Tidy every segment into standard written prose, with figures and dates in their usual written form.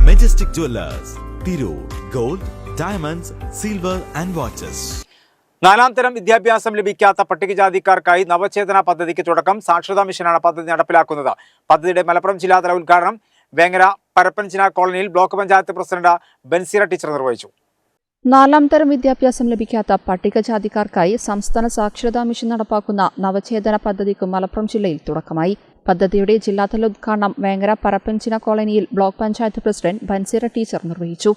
Majestic Jewelers, Tirur, Gold, Diamonds, Silver and Watches. നാലാം തരം വിദ്യാഭ്യാസം ലഭിക്കാത്ത പട്ടികജാതിക്കാർക്കായി നവചേതന പദ്ധതിക്ക് തുടക്കം. സാക്ഷരതാ മിഷനാണ് പദ്ധതി നടപ്പിലാക്കുന്നത്. പദ്ധതിയുടെ മലപ്പുറം ജില്ലാതല ഉദ്ഘാടനം വേങ്ങര പരപ്പൻചിന കോളനിയിൽ block panchayat president Banseera teacher നിർവഹിച്ചു. നാലാം തരം വിദ്യാഭ്യാസം ലഭിക്കാത്ത പട്ടികജാതിക്കാർക്കായി സംസ്ഥാന സാക്ഷരതാ മിഷൻ നടപ്പാക്കുന്ന നവചേതന പദ്ധതിക്ക് മലപ്പുറം ജില്ലയിൽ തുടക്കമായി. പദ്ധതിയുടെ ജില്ലാതല ഉദ്ഘാടനം വേങ്ങര പരപ്പൻചിന കോളനിയിൽ block panchayat president Banseera teacher നിർവഹിച്ചു.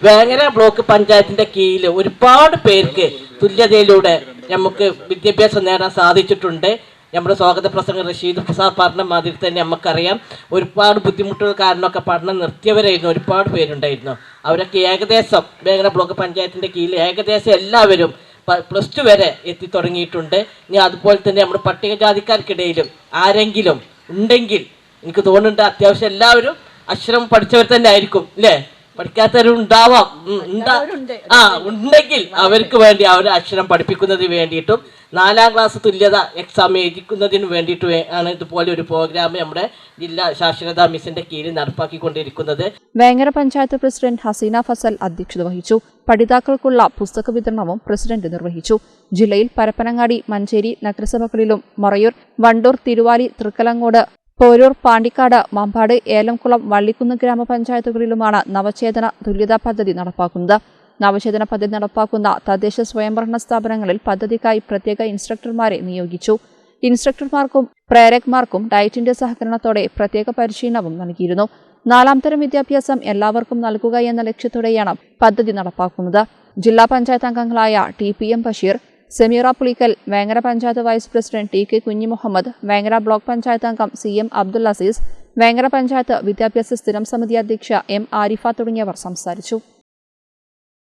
വേങ്ങര ബ്ലോക്ക് പഞ്ചായത്തിന്റെ കീഴിൽ ഒരുപാട് പേർക്ക് തുല്യതയിലൂടെ നമുക്ക് വിദ്യാഭ്യാസം നേടാൻ സാധിച്ചിട്ടുണ്ട്. നമ്മുടെ സ്വാഗത പ്രസംഗം റഷീദ് പ്രസാദ് പറഞ്ഞ മാതിരി തന്നെ നമുക്കറിയാം, ഒരുപാട് ബുദ്ധിമുട്ടുകൾ കാരണമൊക്കെ പഠനം നിർത്തിയവരായിരുന്നു, ഒരുപാട് പേരുണ്ടായിരുന്നു. അവരൊക്കെ ഏകദേശം വേങ്ങര ബ്ലോക്ക് പഞ്ചായത്തിൻ്റെ കീഴിൽ ഏകദേശം എല്ലാവരും +2 വരെ എത്തിത്തുടങ്ങിയിട്ടുണ്ട്. ഇനി അതുപോലെ തന്നെ നമ്മുടെ പട്ടികജാതിക്കാർക്കിടയിലും ആരെങ്കിലും ഉണ്ടെങ്കിൽ എനിക്ക് തോന്നുന്നുണ്ട് അത്യാവശ്യം എല്ലാവരും അക്ഷരം പഠിച്ചവർ തന്നെ ആയിരിക്കും, അല്ലേ? പഠിക്കാത്തവരും ഉണ്ടാവാം, ഉണ്ടെങ്കിൽ അവർക്ക് വേണ്ടി അവരെ അക്ഷരം പഠിപ്പിക്കുന്നതിന് വേണ്ടിയിട്ടും 4ാം ക്ലാസ് തുല്യത എക്സാം എഴുതിക്കുന്നതിന് വേണ്ടിയിട്ടും ആണ് ഇതുപോലെ ഒരു പ്രോഗ്രാം നമ്മുടെ ജില്ലാ സാക്ഷരതാ മിഷന്റെ കീഴിൽ നടപ്പാക്കിക്കൊണ്ടിരിക്കുന്നത്. വേങ്ങര പഞ്ചായത്ത് പ്രസിഡന്റ് ഹസീന ഫസൽ അധ്യക്ഷത വഹിച്ചു. പഠിതാക്കൾക്കുള്ള പുസ്തക വിതരണവും പ്രസിഡന്റ് നിർവഹിച്ചു. ജില്ലയിൽ പരപ്പനങ്ങാടി, മഞ്ചേരി നഗരസഭകളിലും മൊറയൂർ, വണ്ടൂർ, തിരുവാലി, തൃക്കലങ്ങോട്, പോരൂർ, പാണ്ടിക്കാട്, മമ്പാട്, ഏലംകുളം, വള്ളിക്കുന്ന് ഗ്രാമപഞ്ചായത്തുകളിലുമാണ് നവചേതന തുല്യതാ പദ്ധതി നടപ്പാക്കുന്നത്. നവചേതന പദ്ധതി നടപ്പാക്കുന്ന തദ്ദേശ സ്വയംഭരണ സ്ഥാപനങ്ങളിൽ പദ്ധതിക്കായി പ്രത്യേക ഇൻസ്ട്രക്ടർമാരെ നിയോഗിച്ചു. ഇൻസ്ട്രക്ടർമാർക്കും പ്രേരകർമാർക്കും ഡയറ്റിന്റെ സഹകരണത്തോടെ പ്രത്യേക പരിശീലനവും നൽകിയിരുന്നു. 4ാം തരം വിദ്യാഭ്യാസം എല്ലാവർക്കും നൽകുക എന്ന ലക്ഷ്യത്തോടെയാണ് പദ്ധതി നടപ്പാക്കുന്നത്. ജില്ലാ പഞ്ചായത്ത് അംഗങ്ങളായ TPM Basheer, Semeera Pulikkal, Vengara panchayat vice president TK Kunhimuhammed, Vengara block panchayat അംഗം CM അബ്ദുൽ അസീസ്, വേങ്ങര പഞ്ചായത്ത് വിദ്യാഭ്യാസ സ്ഥിരം സമിതി അധ്യക്ഷ M ആരിഫ തുടങ്ങിയവർ സംസാരിച്ചു.